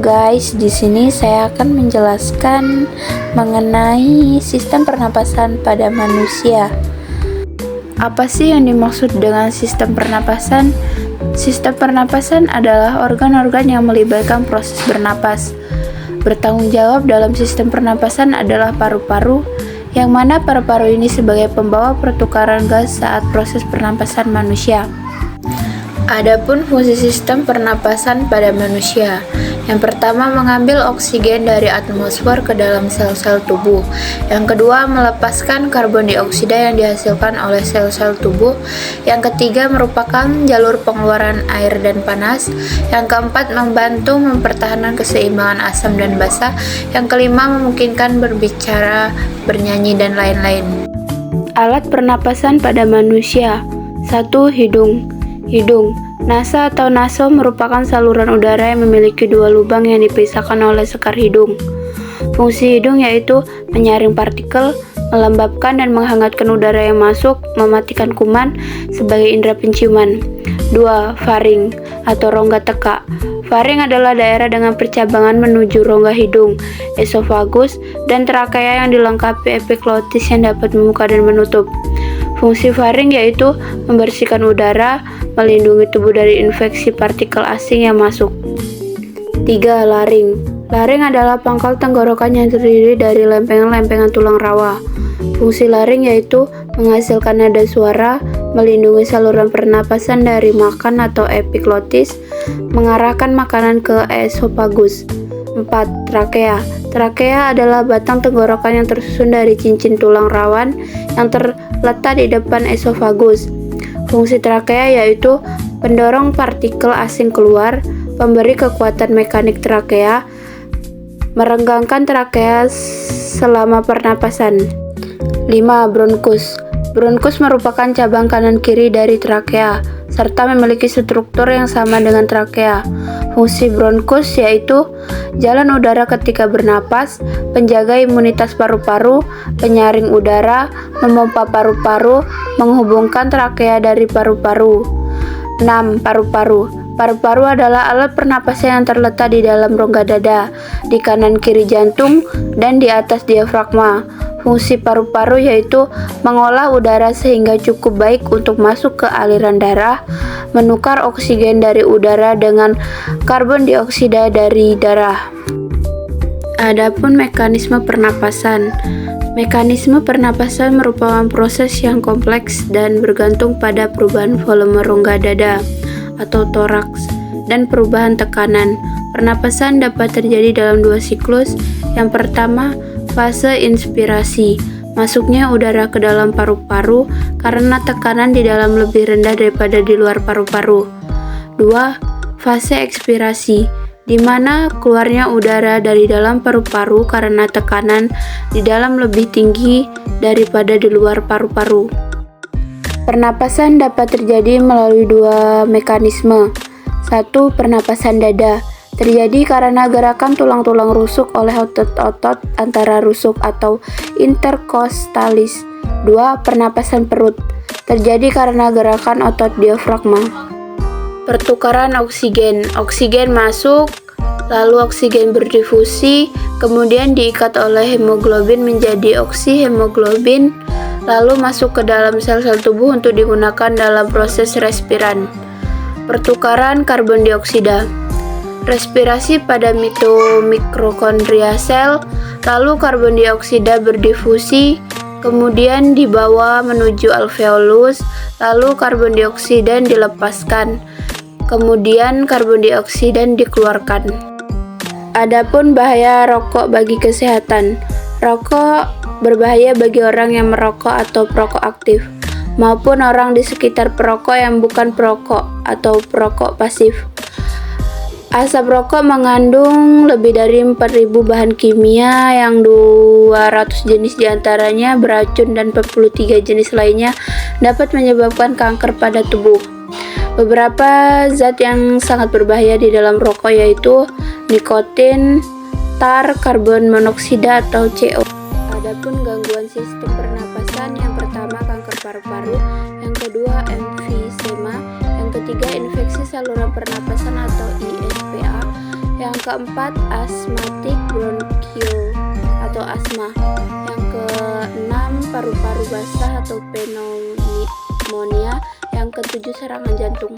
guys, di sini saya akan menjelaskan mengenai sistem pernapasan pada manusia. Apa sih yang dimaksud dengan sistem pernapasan? Sistem pernapasan adalah organ-organ yang melibatkan proses bernapas. Bertanggung jawab dalam sistem pernapasan adalah paru-paru, yang mana paru-paru ini sebagai pembawa pertukaran gas saat proses pernapasan manusia. Adapun fungsi sistem pernapasan pada manusia, yang pertama mengambil oksigen dari atmosfer ke dalam sel-sel tubuh. Yang kedua melepaskan karbon dioksida yang dihasilkan oleh sel-sel tubuh. Yang ketiga merupakan jalur pengeluaran air dan panas. Yang keempat membantu mempertahankan keseimbangan asam dan basa. Yang kelima memungkinkan berbicara, bernyanyi dan lain-lain. Alat pernapasan pada manusia. 1. Hidung. Nasa atau naso merupakan saluran udara yang memiliki dua lubang yang dipisahkan oleh sekar hidung. Fungsi hidung yaitu menyaring partikel, melembabkan dan menghangatkan udara yang masuk, mematikan kuman sebagai indera penciuman. 2. Faring atau rongga teka. Faring adalah daerah dengan percabangan menuju rongga hidung, esofagus, dan trakea yang dilengkapi epiglotis yang dapat membuka dan menutup. Fungsi faring yaitu membersihkan udara, melindungi tubuh dari infeksi partikel asing yang masuk. 3. Laring. Laring adalah pangkal tenggorokan yang terdiri dari lempengan-lempengan tulang rawa. Fungsi laring yaitu menghasilkan nada suara, melindungi saluran pernapasan dari makan atau epiglotis, mengarahkan makanan ke esofagus. 4. Trakea. Trakea adalah batang tenggorokan yang tersusun dari cincin tulang rawan yang terletak di depan esofagus. Fungsi trakea yaitu pendorong partikel asing keluar, pemberi kekuatan mekanik trakea, merenggangkan trakea selama pernapasan. 5. Bronkus. Bronkus merupakan cabang kanan kiri dari trakea, serta memiliki struktur yang sama dengan trakea. Fungsi bronkus yaitu jalan udara ketika bernapas, penjaga imunitas paru-paru, penyaring udara, memompa paru-paru, menghubungkan trakea dari paru-paru. 6. Paru-paru. Paru-paru adalah alat pernapasan yang terletak di dalam rongga dada, di kanan kiri jantung, dan di atas diafragma. Fungsi paru-paru yaitu mengolah udara sehingga cukup baik untuk masuk ke aliran darah, menukar oksigen dari udara dengan karbon dioksida dari darah. Adapun mekanisme pernapasan. Mekanisme pernapasan merupakan proses yang kompleks dan bergantung pada perubahan volume rongga dada atau toraks dan perubahan tekanan. Pernapasan dapat terjadi dalam dua siklus. Yang pertama, fase inspirasi, masuknya udara ke dalam paru-paru karena tekanan di dalam lebih rendah daripada di luar paru-paru. 2. Fase ekspirasi, di mana keluarnya udara dari dalam paru-paru karena tekanan di dalam lebih tinggi daripada di luar paru-paru. Pernapasan dapat terjadi melalui dua mekanisme. 1. Pernapasan dada. Terjadi karena gerakan tulang-tulang rusuk oleh otot-otot antara rusuk atau interkostalis. 2. Pernapasan perut. Terjadi karena gerakan otot diafragma. Pertukaran oksigen. Oksigen masuk, lalu oksigen berdifusi, kemudian diikat oleh hemoglobin menjadi oksihemoglobin, lalu masuk ke dalam sel-sel tubuh untuk digunakan dalam proses respiran. Pertukaran karbon dioksida. Respirasi pada mitokondria sel, lalu karbon dioksida berdifusi, kemudian dibawa menuju alveolus, lalu karbon dioksida dilepaskan, kemudian karbon dioksida dikeluarkan. Adapun bahaya rokok bagi kesehatan. Rokok berbahaya bagi orang yang merokok atau perokok aktif, maupun orang di sekitar perokok yang bukan perokok atau perokok pasif. Asap rokok mengandung lebih dari 4.000 bahan kimia yang 200 jenis diantaranya beracun dan 43 jenis lainnya dapat menyebabkan kanker pada tubuh. Beberapa zat yang sangat berbahaya di dalam rokok yaitu nikotin, tar, karbon monoksida atau CO. Adapun gangguan sistem pernapasan, yang pertama kanker paru-paru, yang kedua emfisema, yang ketiga infeksi saluran pernapasan atau ISPA, Yang keempat, asmatik bronkiol atau asma. Yang keenam, paru-paru basah atau pneumonia. Yang ketujuh, serangan jantung.